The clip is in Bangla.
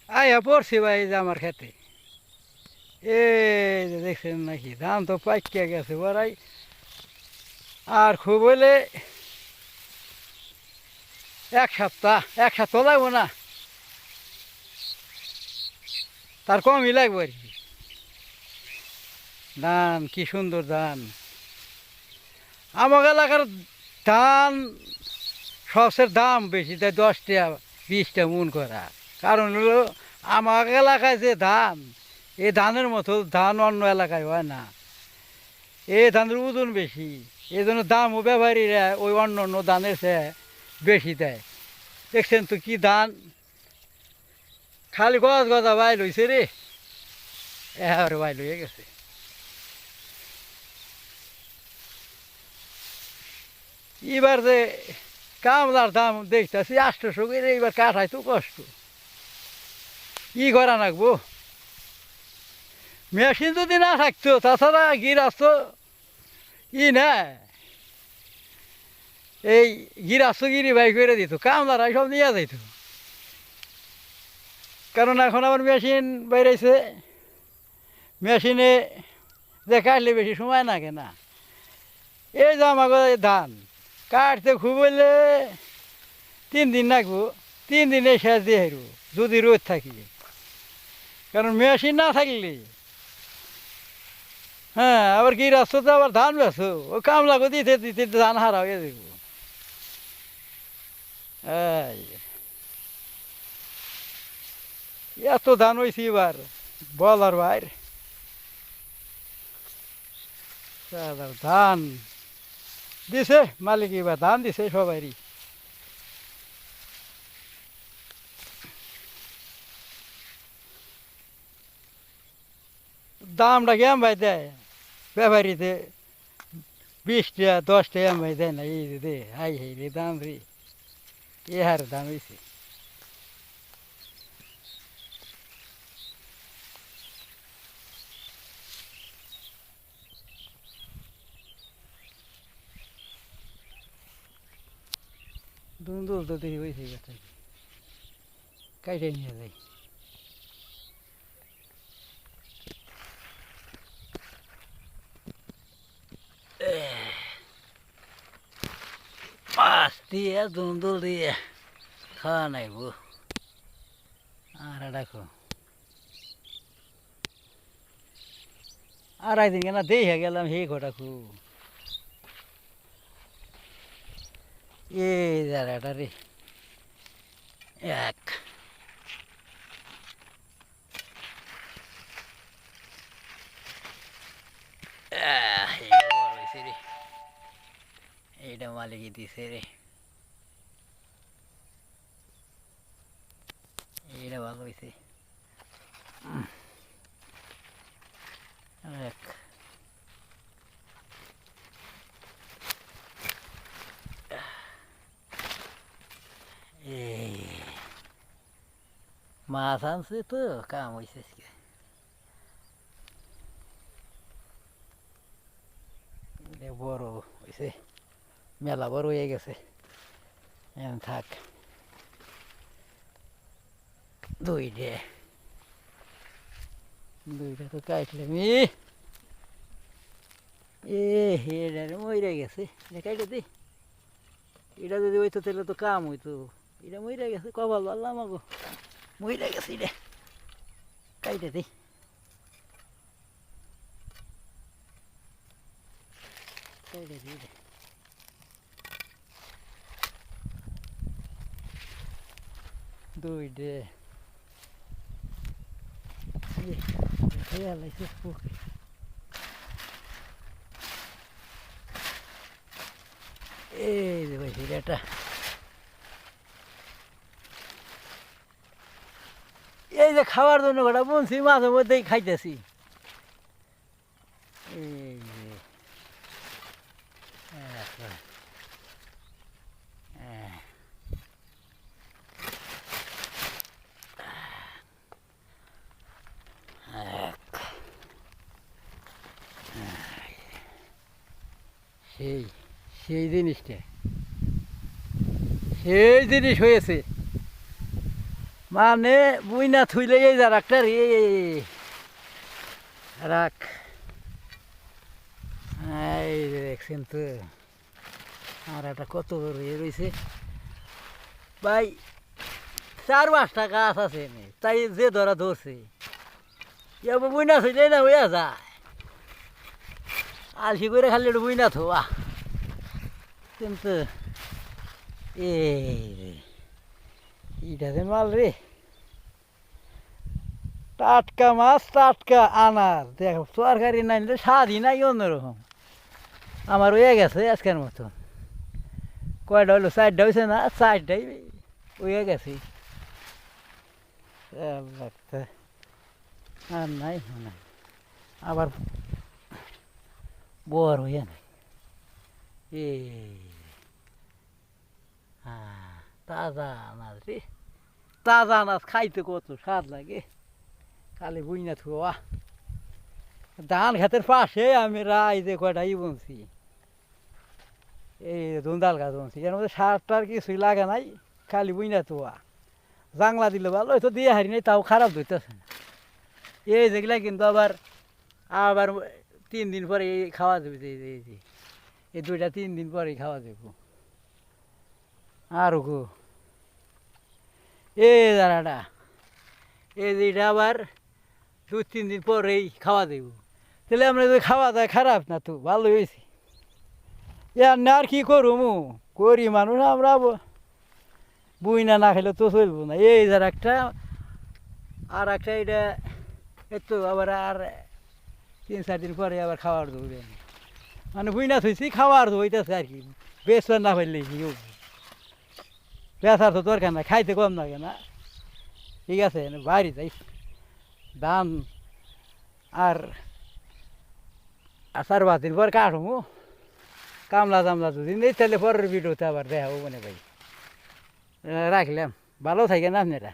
আয়া পড়ছি ভাই এই যে আমার খেতে এই যে দেখছেন নাকি ধান তো পাইকে গেছে বড়াই আর খুব হইলে এক সপ্তাহ লাগবো না তার কমই লাগবে আর কি ধান কি সুন্দর ধান আমার এলাকার ধান সবচেয়ে দাম বেশি তাই 10টা 20টা মন করা কারণ হলো আমার এলাকায় যে ধান এই ধানের মতো ধান অন্য এলাকায় হয় না এই ধানের ওজন বেশি এই জন্য দামও ব্যবহারীরা ওই অন্য অন্য ধানের চেয়ে বেশি দেয় দেখছেন তো কি ধান খালি গজ গজা বাইল হয়েছে রে এবার বাইল হয়ে গেছে এবার যে কামলার দাম দেখতেছি 800 করে এবার কাঠাই তো কষ্ট কি করা রাখবো মেশিন যদি না থাকতো তাছাড়া গিরাস্ত না এই গিরাস্ত গিরি বাই করে দিত কামলারাই সব নিয়ে যাইত কারণ এখন আবার মেশিন বাইরেছে মেশিনে যে কাটলে বেশি সময় লাগে না এই যে আমাকে ধান কাটতে খুব হইলে 3 দিন লাগবো 3 দিনে শেষ দিয়ে হারবো যদি রোদ থাকি কারণ মেশিন না থাকলে হ্যাঁ আবার কি রাস্তাতে আবার ধান বেছো ও কামলাকে দিতে দিতে ধান হারা হয়ে দেবো এত ধান হয়েছি এবার বলার বাইরে ধান দিছে মালিক এবার ধান দিছে সবারই দামটা কেমন ভাই দেয় ব্যাপারীতে 20টা 10টা এম ভাই দেয় না এই দে হাই হাই রে দাম রে এ হারে দাম হয়েছে দুন্দুল তো দেখি হয়েছে গাছটা কাইটে নিয়ে যাই মাছ দিয়ে দুন্দুল দিয়ে খাওয়া নাই বো আর দেখো আর একদিন কেন দেখে গেলাম হে কটা খুব এই জায়গাটা রে এক রে এইটা মালিকই দিছে রে এইটা ভালো হয়েছে এক এই মাছ আনছে তো কাম হয়েছে বড় হয়েছে মেলা বড় হয়ে গেছে এখন থাক দুইটা তো কাটলাম এটা মরে গেছে কাটে দি এটা যদি হইতো তাহলে তো কাম হইতো এটা মরে গেছে কপাল বললাম আমাকে মরে গেছে এটা কাইটে দি কাইটে দি দুইটা লাগছে পুকুর এই যে ভাই এটা এই যে খাওয়ার জন্য কটা বলছি মাঝে মধ্যেই খাইতেছি এই সেই সেই জিনিসটা সেই জিনিস হয়েছে মানে বুইনা থুইলে এই যা রাখটা রে রাখ এই যে দেখছেন তো আর একটা কত বড় ইয়ে রয়েছে ভাই 4-5টা গাছ আছে এনে, তাই যে ধরা ধরছে এবার বুইনা থইলে না হইয়া যায় আলসি করে খালি একটু বুইনা থোয়া কিন্তু এইটাতে মাল রে টাটকা মাছ টাটকা আনার দেখো তরকারি না নিলে স্বাদই নাই অন্যরকম আমার হয়ে গেছে আজকের মতন কয়টা হলো 4টা হয়েছে না 4টাই হয়ে গেছে আর নাই নাই আবার বর হইয়া নাই তাজা আনাজ রে তাজা আনাজ খাইতে কত স্বাদ লাগে খালি বুইনা থুয়া ধান খেতের পাশে আমি রাই যে কয়টাই বুনছি এই ধুন্দাল গাছ বুনছি এর মধ্যে সার টার কিছুই লাগে নাই খালি বুইনা থুয়া জাংলা দিলে ভালো হয়তো দিয়ে হারি নাই তাও খারাপ ধরতেছে না এই যেগুলা কিন্তু আবার আবার 3 দিন পরে খাওয়া যাবে এই 2টা 3 দিন পরেই খাওয়া যাবো আর গো এই দাঁড়াটা এই যেটা আবার 2-3 দিন পরেই খাওয়া দেব তাহলে আমরা যদি খাওয়া যায় খারাপ না তো ভালো হয়েছে আর না আর কি করবো করি মানুষ আমরা বুইনা না খেলে তো চলবো না এই যার একটা আর একটা এটা এতো আবার আর 3-4 দিন পরে আবার খাওয়ার দেবো মানে বুইনা থইছি খাওয়ার দেবো হইতেছে আর কি বেচবার না পারলে কি বেচার তো দরকার না খাইতে কম লাগে না ঠিক আছে বাইরে যাই দাম আর 4-5 দিন পর কাটবো কামলা টামলা দুদিন এই তাহলে পরের ভিডিওতে আবার দেখাবো মানে ভাই রাখলাম ভালো থাকেন আপনারা।